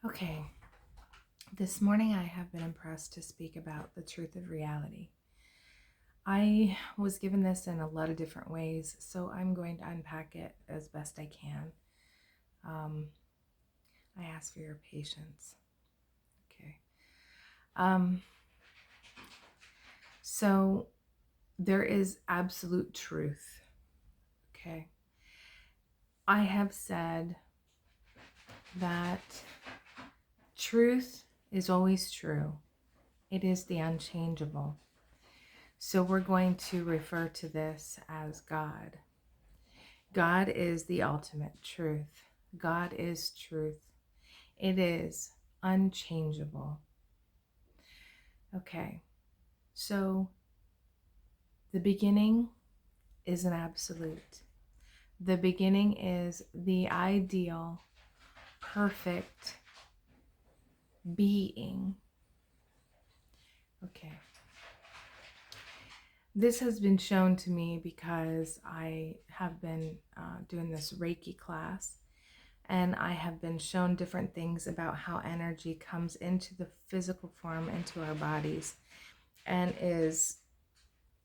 Okay, this morning I have been impressed to speak about the truth of reality. I was given this in a lot of different ways, so I'm going to unpack it as best I can. Um, I ask for your patience. Okay. Um, so there is absolute truth. Okay. I have said that truth is always true. It is the unchangeable. So we're going to refer to this as God. God is the ultimate truth. God is truth. It is unchangeable. Okay, so the beginning is an absolute. The beginning is the ideal, perfect being. Okay. This has been shown to me because I have been doing this Reiki class, and I have been shown different things about how energy comes into the physical form, into our bodies, and is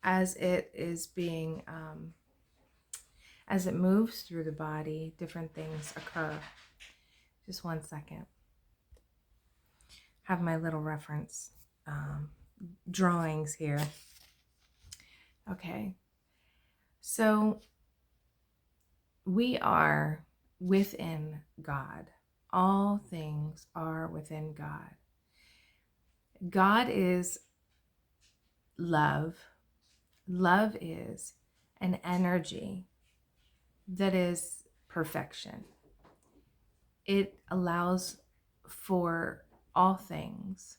as it is being as it moves through the body, different things occur. Just one second. Have my little reference drawings here. Okay, so we are within God. All things are within God. God is love. Love is an energy that is perfection. It allows for all things.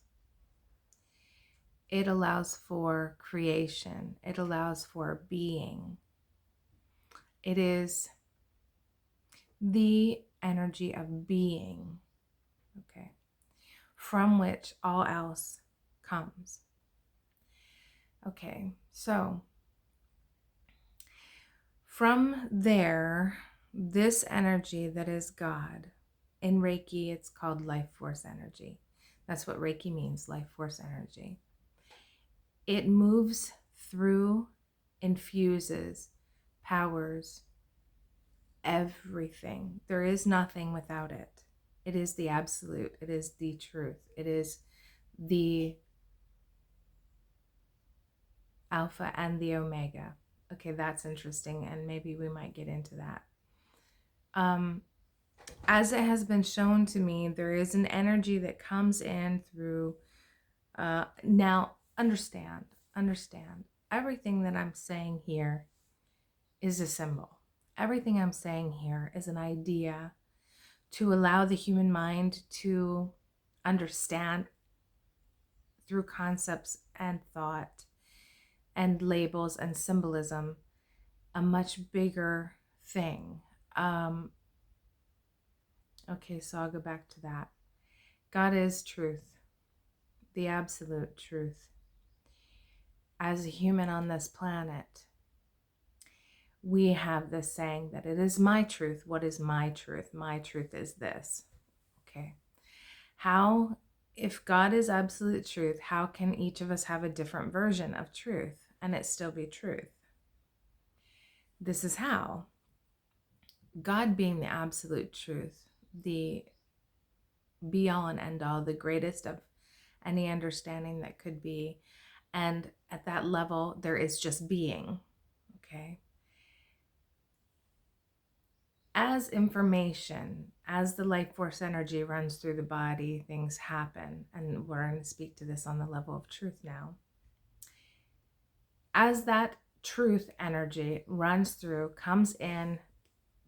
It allows for creation. It allows for being. It is the energy of being, okay, from which all else comes. Okay, so from there, this energy that is God, in Reiki, it's called life force energy. That's what Reiki means, life force energy. It moves through, infuses, powers everything. There is nothing without it. It is the absolute. It is the truth. It is the alpha and the omega. Okay, that's interesting, and maybe we might get into that. As it has been shown to me, there is an energy that comes in through. Now, understand. Everything that I'm saying here is a symbol. Everything I'm saying here is an idea to allow the human mind to understand through concepts and thought and labels and symbolism a much bigger thing. Okay, so I'll go back to that. God is truth, the absolute truth. As a human on this planet, we have this saying that it is my truth. What is my truth? My truth is this. Okay. How, if God is absolute truth, how can each of us have a different version of truth and it still be truth? This is how. God being the absolute truth, the be all and end all, the greatest of any understanding that could be. And at that level, there is just being. Okay. As information, as the life force energy runs through the body, things happen. And we're going to speak to this on the level of truth now. As that truth energy runs through, comes in,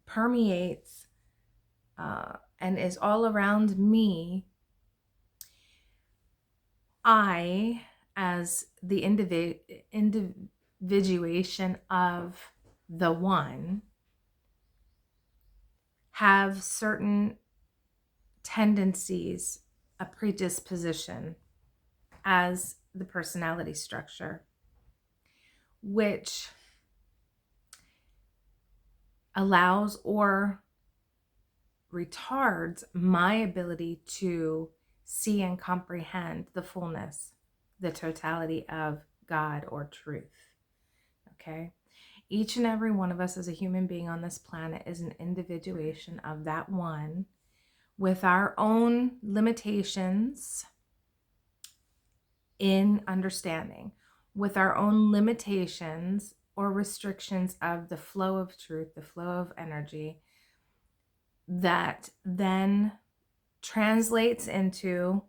permeates, and is all around me, I, as the individuation of the one, have certain tendencies, a predisposition as the personality structure, which allows or retards my ability to see and comprehend the fullness, the totality of God or truth. Okay? Each and every one of us as a human being on this planet is an individuation of that one with our own limitations in understanding, with our own limitations or restrictions of the flow of truth, the flow of energy, that then translates into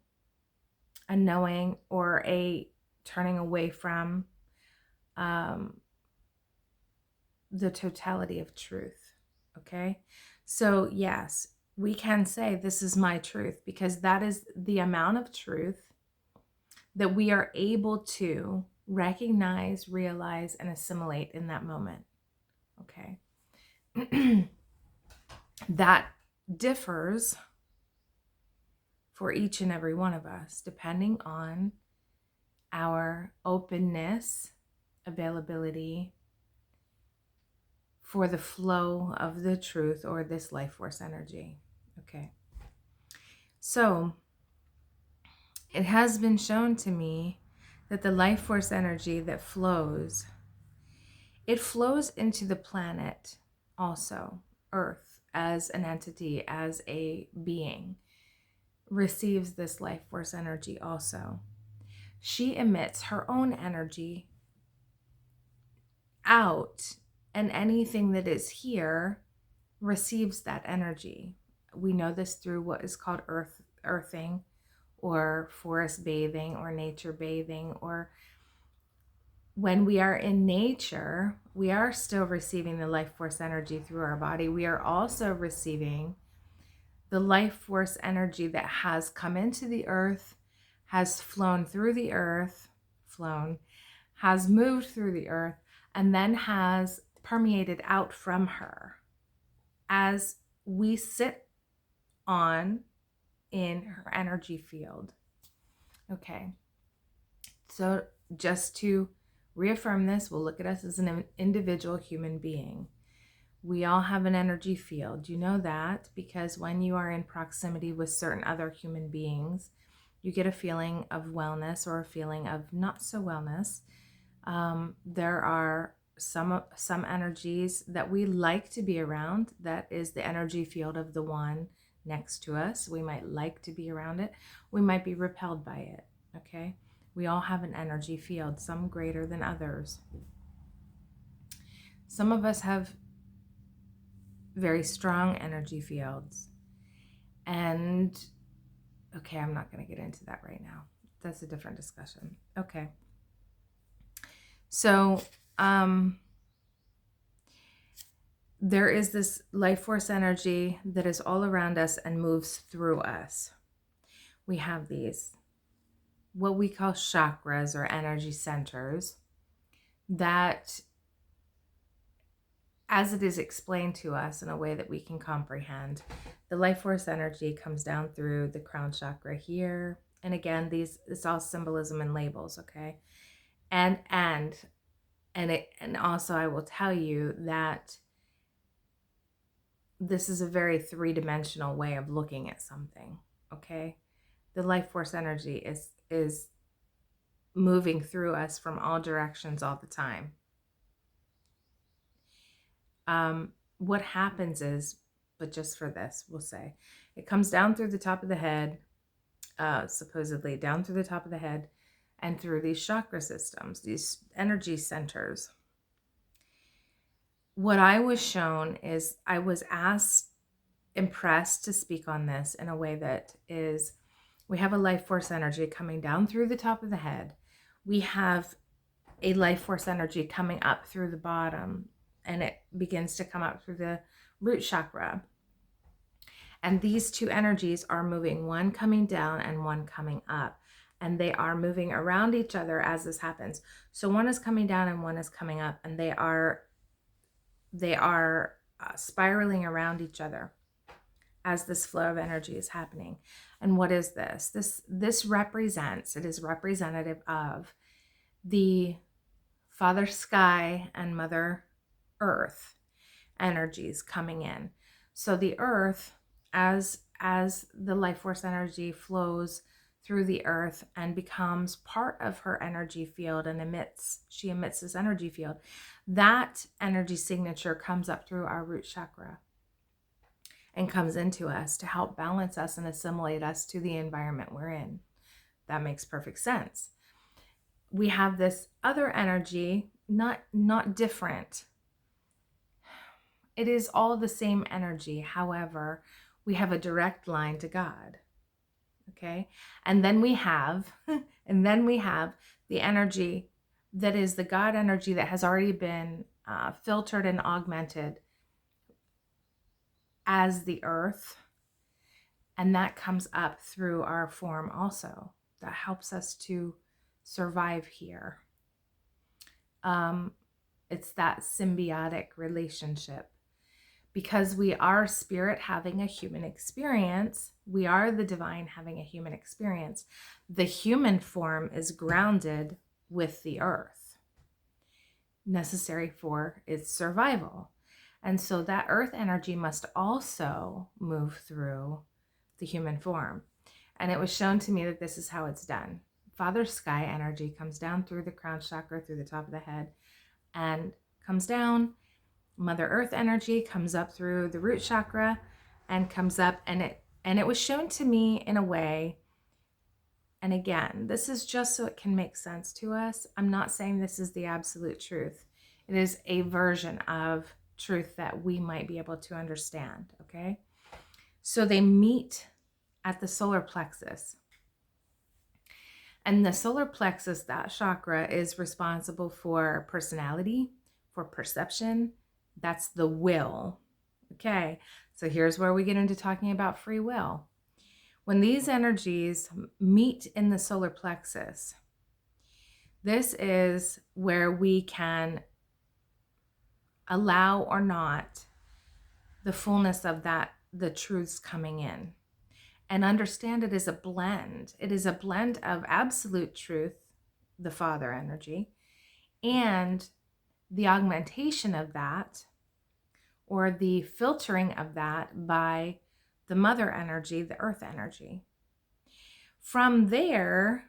a knowing or a turning away from the totality of truth. Okay? So yes, we can say this is my truth, because that is the amount of truth that we are able to recognize, realize, and assimilate in that moment. Okay? That differs for each and every one of us, depending on our openness, availability for the flow of the truth or this life force energy. Okay. So it has been shown to me that the life force energy that flows, it flows into the planet also. Earth as an entity, as a being, receives this life force energy also. She emits her own energy out, and anything that is here receives that energy. We know this through what is called earthing, or forest bathing, or nature bathing, or when we are in nature, we are still receiving the life force energy through our body. We are also receiving the life force energy that has come into the earth, has flown through the earth, has moved through the earth, and then has permeated out from her as we sit on in her energy field. Okay. So just to reaffirm this, we'll look at us as an individual human being. We all have an energy field. You know that because when you are in proximity with certain other human beings, you get a feeling of wellness or a feeling of not so wellness. There are some energies that we like to be around. That is the energy field of the one next to us. We might like to be around it. We might be repelled by it. Okay? We all have an energy field, some greater than others. Some of us have very strong energy fields. And okay, I'm not going to get into that right now. That's a different discussion. Okay. So, there is this life force energy that is all around us and moves through us. We have these, what we call chakras or energy centers, that, as it is explained to us in a way that we can comprehend, the life force energy comes down through the crown chakra here. And again, it's all symbolism and labels, okay? And also I will tell you that this is a very three-dimensional way of looking at something, okay? The life force energy is moving through us from all directions all the time. What happens is, but just for this, we'll say, it comes down through the top of the head, supposedly down through the top of the head, and through these chakra systems, these energy centers. What I was shown is I was impressed to speak on this in a way that is, we have a life force energy coming down through the top of the head. We have a life force energy coming up through the bottom, and it begins to come up through the root chakra. And these two energies are moving, one coming down and one coming up. And they are moving around each other as this happens. So one is coming down and one is coming up, and they are spiraling around each other as this flow of energy is happening. And what is this? This represents, it is representative of the Father Sky and Mother Earth energies coming in. So the earth, as the life force energy flows through the earth and becomes part of her energy field and she emits this energy field, that energy signature comes up through our root chakra and comes into us to help balance us and assimilate us to the environment we're in. That makes perfect sense. We have this other energy, not different. It is all the same energy. However, we have a direct line to God. Okay? And then we have the energy that is the God energy that has already been filtered and augmented as the earth. And that comes up through our form also. That helps us to survive here. It's that symbiotic relationship. Because we are spirit having a human experience, we are the divine having a human experience. The human form is grounded with the earth, necessary for its survival. And so that earth energy must also move through the human form. And it was shown to me that this is how it's done. Father Sky energy comes down through the crown chakra, through the top of the head, and comes down. Mother Earth energy comes up through the root chakra and comes up, and it was shown to me in a way. And again, this is just so it can make sense to us. I'm not saying this is the absolute truth. It is a version of truth that we might be able to understand, okay? So they meet at the solar plexus. And the solar plexus, that chakra, is responsible for personality, for perception. That's the will. Okay, so here's where we get into talking about free will. When these energies meet in the solar plexus, this is where we can allow or not the fullness of that, the truths coming in, and understand it is a blend. It is a blend of absolute truth, the Father energy, and the augmentation of that, or the filtering of that by the Mother energy, the Earth energy. From there,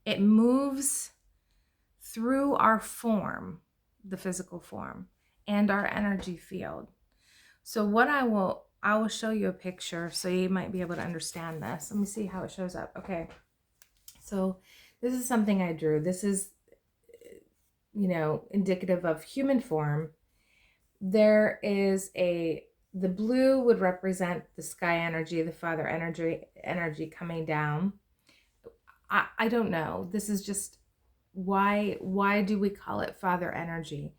it moves through our form, the physical form, and our energy field. So what I will show you a picture so you might be able to understand this. Let me see how it shows up. Okay. So this is something I drew. This is, indicative of human form. There is the blue would represent the sky energy, the Father energy coming down. I don't know. This is just why do we call it Father energy?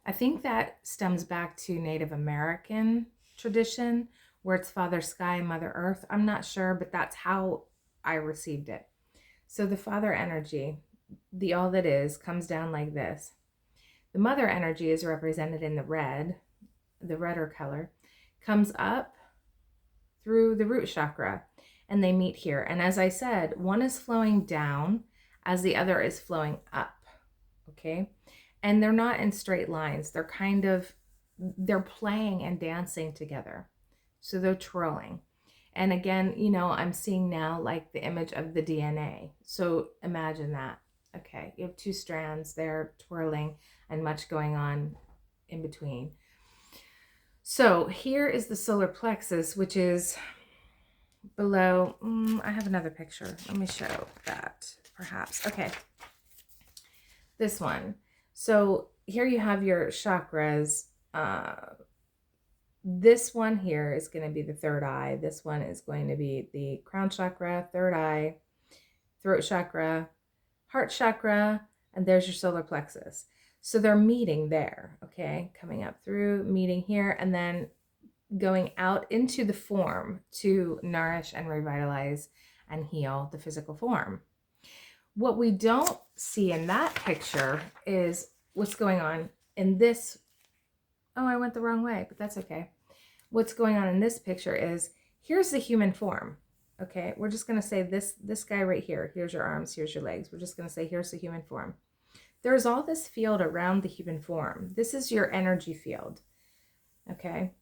I think that stems back to Native American tradition where it's Father Sky and Mother Earth. I'm not sure, but that's how I received it. So the Father energy, the all that is, comes down like this. The Mother energy is represented in the redder color, comes up through the root chakra, and they meet here. And as I said, one is flowing down as the other is flowing up, okay? And they're not in straight lines. They're playing and dancing together. So they're twirling. And again, I'm seeing now like the image of the DNA. So imagine that. Okay, you have two strands there twirling and much going on in between. So here is the solar plexus, which is below. I have another picture. Let me show that perhaps. Okay, this one. So here you have your chakras. This one here is going to be the third eye. This one is going to be the crown chakra, third eye, throat chakra, heart chakra, and there's your solar plexus. So they're meeting there, okay? Coming up through, meeting here, and then going out into the form to nourish and revitalize and heal the physical form. What we don't see in that picture is what's going on in this. Oh, I went the wrong way, but that's okay. What's going on in this picture is, here's the human form. Okay, we're just going to say this guy right here. Here's your arms, here's your legs. We're just going to say, here's the human form. There's all this field around the human form. This is your energy field. Okay,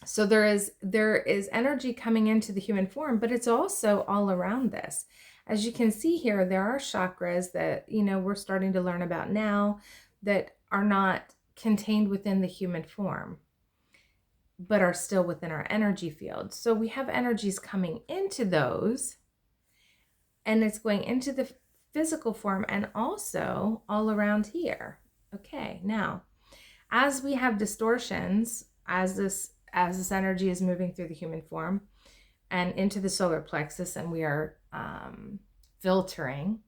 So there is energy coming into the human form, but it's also all around this. As you can see here, there are chakras that, we're starting to learn about now that are not contained within the human form, but are still within our energy field. So we have energies coming into those, and it's going into the physical form and also all around here. Okay, now, as we have distortions, as this energy is moving through the human form and into the solar plexus, and we are filtering,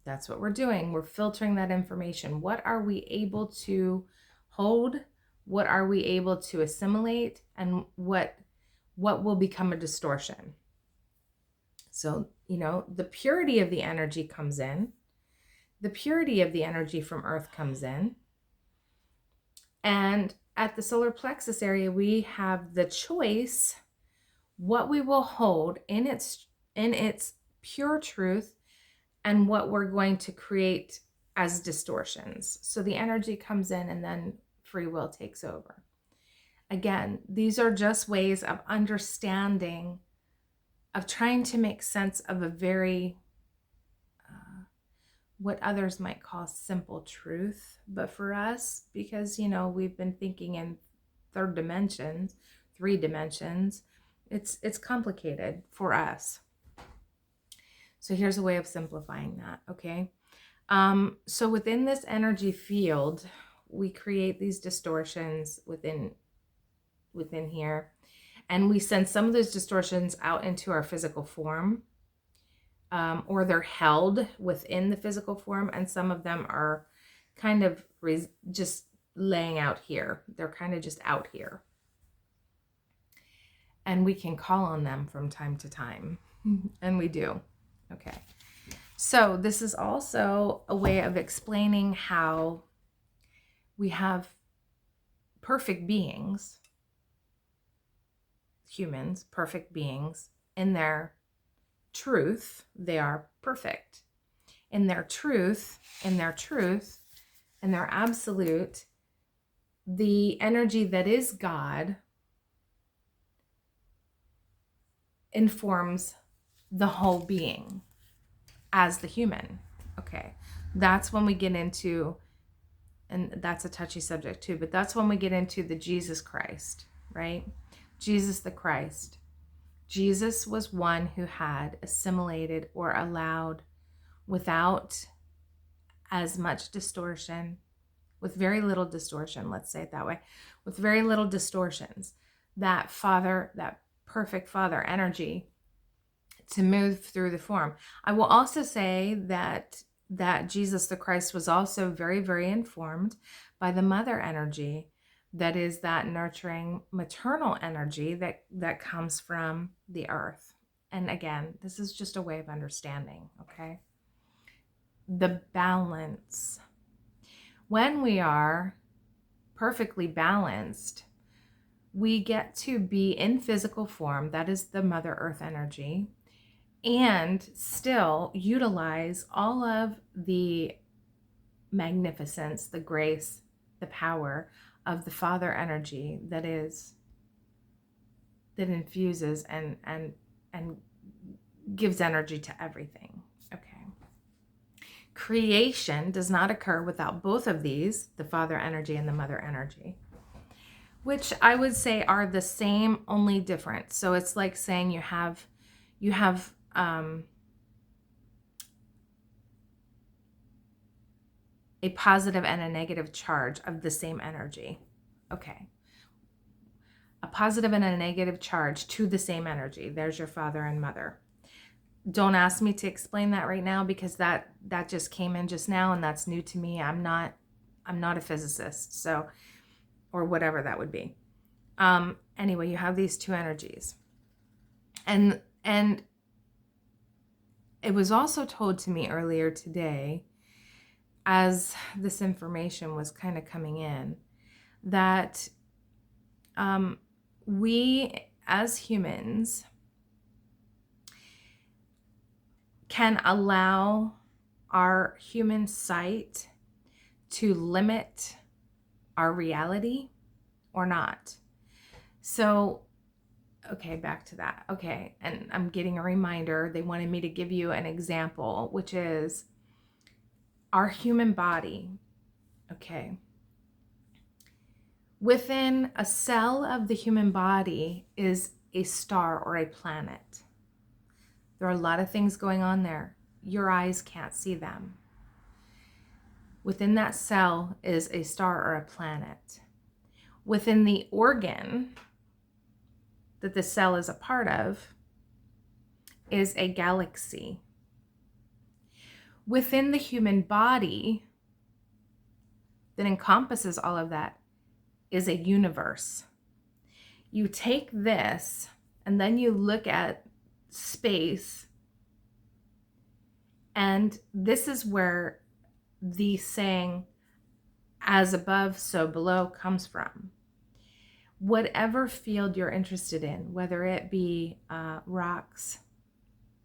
that's what we're doing. We're filtering that information. What are we able to hold? What are we able to assimilate? And what will become a distortion? So, the purity of the energy comes in. The purity of the energy from Earth comes in. And at the solar plexus area, we have the choice what we will hold in its pure truth and what we're going to create as distortions. So the energy comes in and then free will takes over. Again, these are just ways of understanding, of trying to make sense of a very what others might call simple truth. But for us, because, we've been thinking in three dimensions, it's complicated for us. So here's a way of simplifying that, okay? So within this energy field, we create these distortions within here, and we send some of those distortions out into our physical form. Or they're held within the physical form, and some of them are kind of just laying out here. They're kind of just out here. And we can call on them from time to time, and we do. Okay. So this is also a way of explaining how we have perfect beings, humans, perfect beings in their truth. They are perfect in their truth, in their absolute. The energy that is God informs the whole being as the human. Okay, that's when we get into, and that's a touchy subject too, but that's when we get into the Jesus Christ, right? Jesus the Christ. Jesus was one who had assimilated or allowed, without as much distortion, with very little distortion, let's say it that way, with very little distortions, that perfect Father energy to move through the form. I will also say that Jesus the Christ was also very, very informed by the mother energy, that is that nurturing maternal energy that comes from the earth. And again, this is just a way of understanding, okay? The balance. When we are perfectly balanced, we get to be in physical form, that is the Mother Earth energy, and still utilize all of the magnificence, the grace, the power of the Father energy that infuses and gives energy to everything. Okay. Creation does not occur without both of these, the Father energy and the Mother energy, which I would say are the same, only different. So it's like saying you have a positive and a negative charge of the same energy. Okay. A positive and a negative charge to the same energy. There's your father and mother. Don't ask me to explain that right now, because that just came in just now, and that's new to me. I'm not a physicist, so, or whatever that would be. Anyway, you have these two energies. And it was also told to me earlier today, as this information was kind of coming in, that we as humans can allow our human sight to limit our reality or not. So, okay, back to that. Okay, and I'm getting a reminder. They wanted me to give you an example, which is our human body. Okay. Within a cell of the human body is a star or a planet. There are a lot of things going on there. Your eyes can't see them. Within that cell is a star or a planet. Within the organ that the cell is a part of is a galaxy. Within the human body that encompasses all of that is a universe. You take this and then you look at space, and this is where the saying, as above, so below, comes from. Whatever field you're interested in, whether it be rocks,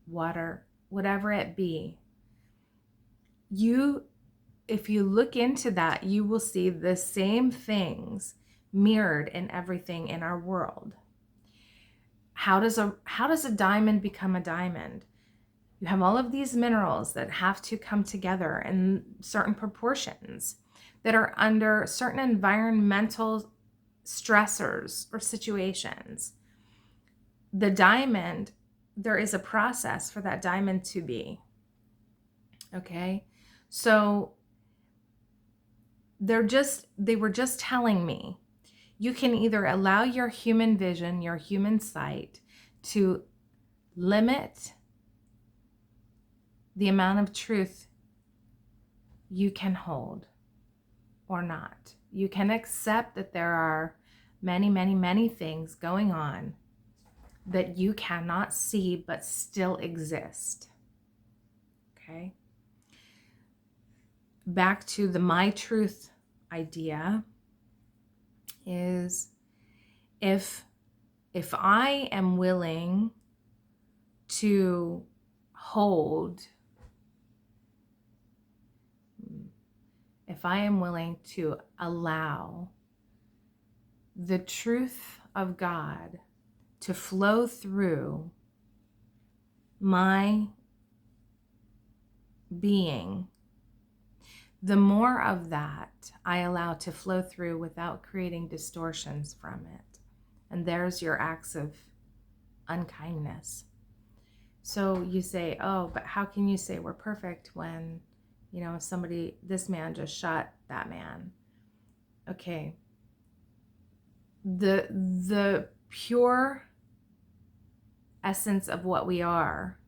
water, whatever it be, if you look into that, you will see the same things mirrored in everything in our world. How does a diamond become a diamond? You have all of these minerals that have to come together in certain proportions that are under certain environmental stressors or situations. The diamond, there is a process for that diamond to be. Okay? So they were just telling me, you can either allow your human vision, your human sight, to limit the amount of truth you can hold, or not. You can accept that there are many, many, many things going on that you cannot see but still exist. Okay? Back to the my truth idea is, if I am willing to hold, if I am willing to allow the truth of God to flow through my being, the more of that I allow to flow through without creating distortions from it. And there's your acts of unkindness. So you say, oh, but how can you say we're perfect when, this man just shot that man? Okay. The pure essence of what we are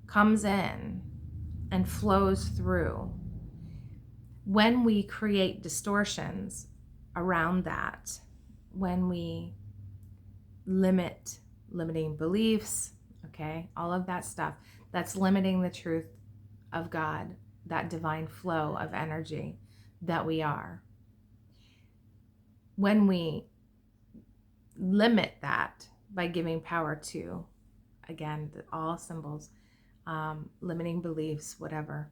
comes in and flows through. When we create distortions around that, when we limiting beliefs, okay, all of that stuff, that's limiting the truth of God, that divine flow of energy that we are. When we limit that by giving power to, again, all symbols, limiting beliefs, whatever,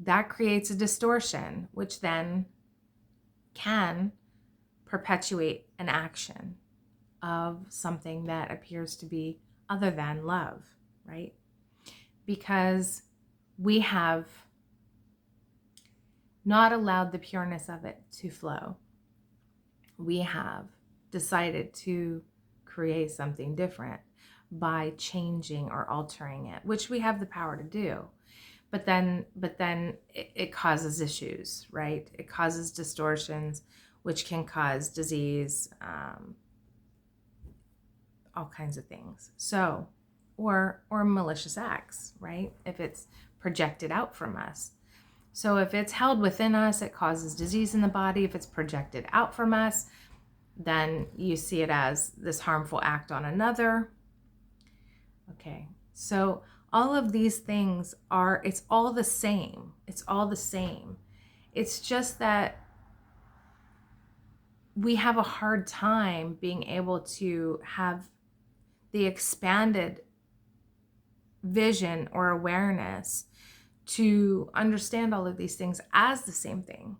that creates a distortion, which then can perpetuate an action of something that appears to be other than love, right? Because we have not allowed the pureness of it to flow. We have decided to create something different by changing or altering it, which we have the power to do. But then it causes issues, right? It causes distortions, which can cause disease, all kinds of things. So, or malicious acts, right? If it's projected out from us. So if it's held within us, it causes disease in the body. If it's projected out from us, then you see it as this harmful act on another. Okay, so all of these things it's all the same. It's all the same. It's just that we have a hard time being able to have the expanded vision or awareness to understand all of these things as the same thing.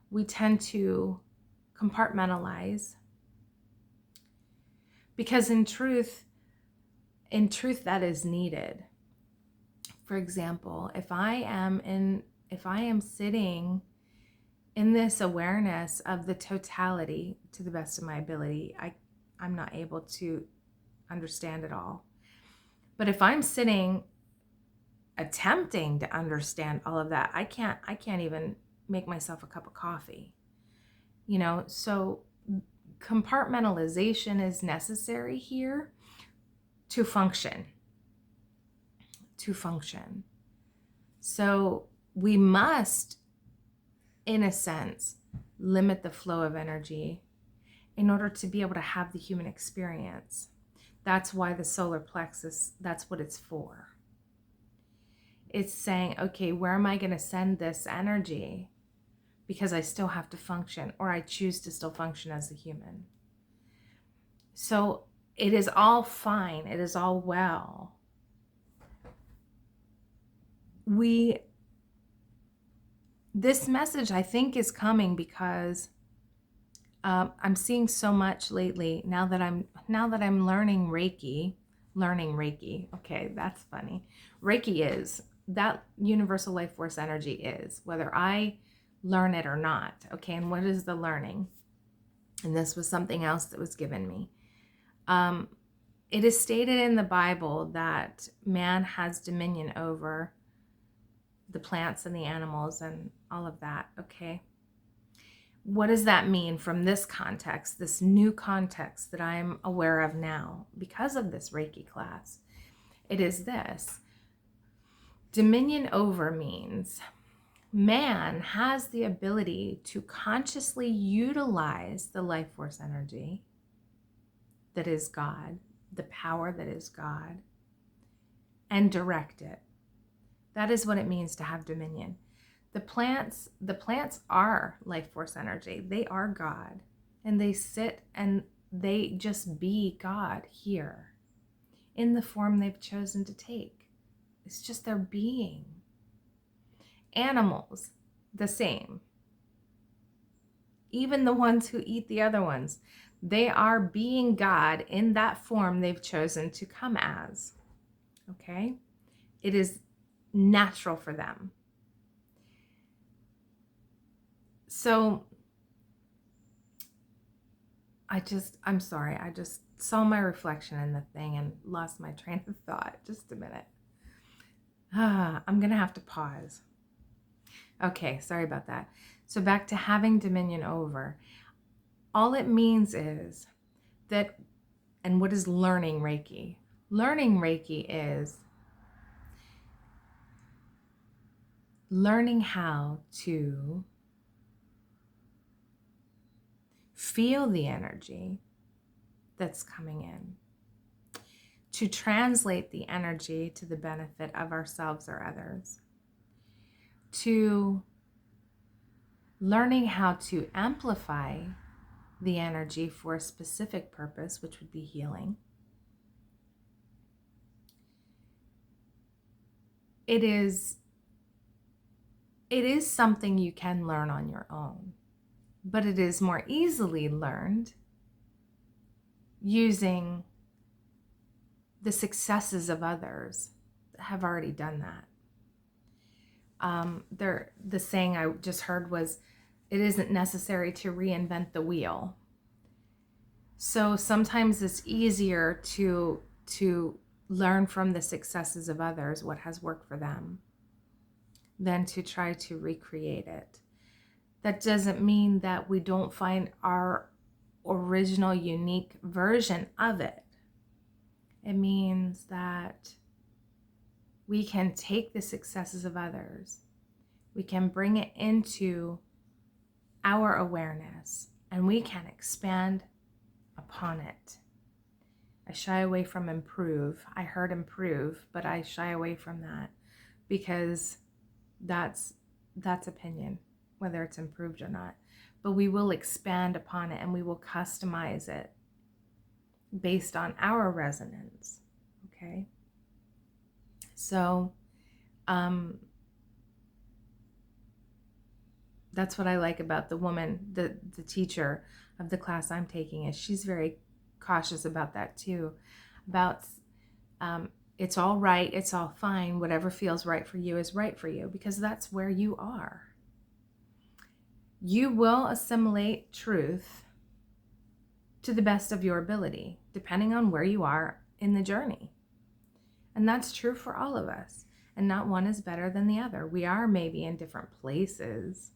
We tend to compartmentalize, because in truth that is needed. For example, if I am sitting in this awareness of the totality to the best of my ability, I'm not able to understand it all. But if I'm sitting attempting to understand all of that, I can't even make myself a cup of coffee. So compartmentalization is necessary here to function. So we must, in a sense, limit the flow of energy in order to be able to have the human experience. That's why the solar plexus, that's what it's for. It's saying, okay, where am I going to send this energy? Because I still have to function, or I choose to still function as a human. So it is all fine. It is all well. This message, I think, is coming because I'm seeing so much lately now that I'm learning Reiki. Okay, that's funny. Reiki is that universal life force energy is, whether I learn it or not. Okay, and what is the learning? And this was something else that was given me. It is stated in the Bible that man has dominion over the plants and the animals and all of that. Okay. What does that mean from this context, this new context that I'm aware of now because of this Reiki class? It is this. Dominion over means man has the ability to consciously utilize the life force energy that is God, the power that is God, and direct it. That is what it means to have dominion. The plants are life force energy. They are God, and they sit and they just be God here in the form they've chosen to take. It's just their being. Animals, the same. Even the ones who eat the other ones, they are being God in that form they've chosen to come as. Okay? It is natural for them. So I'm sorry, I just saw my reflection in the thing and lost my train of thought. Just a minute. I'm going to have to pause. Okay, sorry about that. So back to having dominion over. All it means is that, and what is learning Reiki? Learning Reiki is learning how to feel the energy that's coming in, to translate the energy to the benefit of ourselves or others, to learning how to amplify the energy for a specific purpose, which would be healing. It is something you can learn on your own, but it is more easily learned using the successes of others that have already done that. The saying I just heard was, it isn't necessary to reinvent the wheel. So sometimes it's easier to learn from the successes of others, what has worked for them, than to try to recreate it. That doesn't mean that we don't find our original, unique version of it. It means that we can take the successes of others, we can bring it into our awareness, and we can expand upon it. I shy away from improve. I heard improve, but I shy away from that because that's opinion, whether it's improved or not. But we will expand upon it and we will customize it based on our resonance. Okay? That's what I like about the woman, the teacher of the class I'm taking, is she's very cautious about that too. About it's all right, it's all fine, whatever feels right for you is right for you, because that's where you are. You will assimilate truth to the best of your ability, depending on where you are in the journey. And that's true for all of us. And not one is better than the other. We are maybe in different places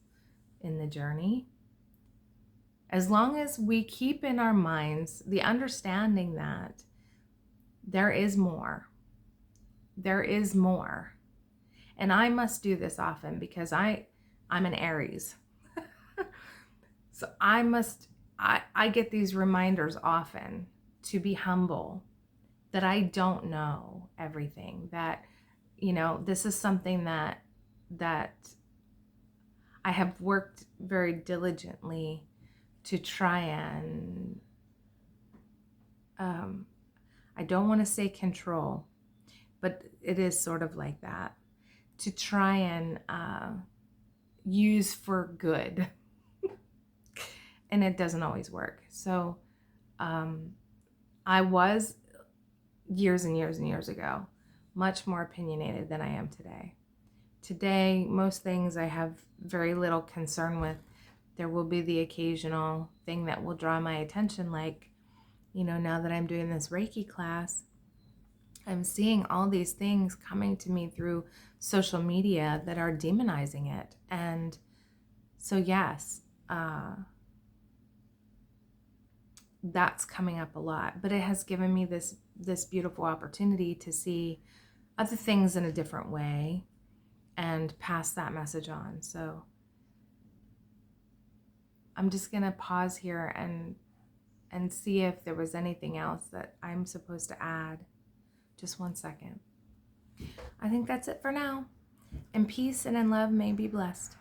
in the journey. As long as we keep in our minds the understanding that there is more. There is more. And I must do this often because I'm an Aries. So I get these reminders often to be humble, that I don't know everything, that, this is something that I have worked very diligently to try and, I don't want to say control, but it is sort of like that, to try and use for good. And it doesn't always work. So I was, years and years and years ago, much more opinionated than I am today. Today, most things I have very little concern with. There will be the occasional thing that will draw my attention, like, now that I'm doing this Reiki class, I'm seeing all these things coming to me through social media that are demonizing it. And so, yes, that's coming up a lot, but it has given me this beautiful opportunity to see other things in a different way and pass that message on. So I'm just gonna pause here and see if there was anything else that I'm supposed to add. Just 1 second. I think that's it for now. In peace and in love, may be blessed.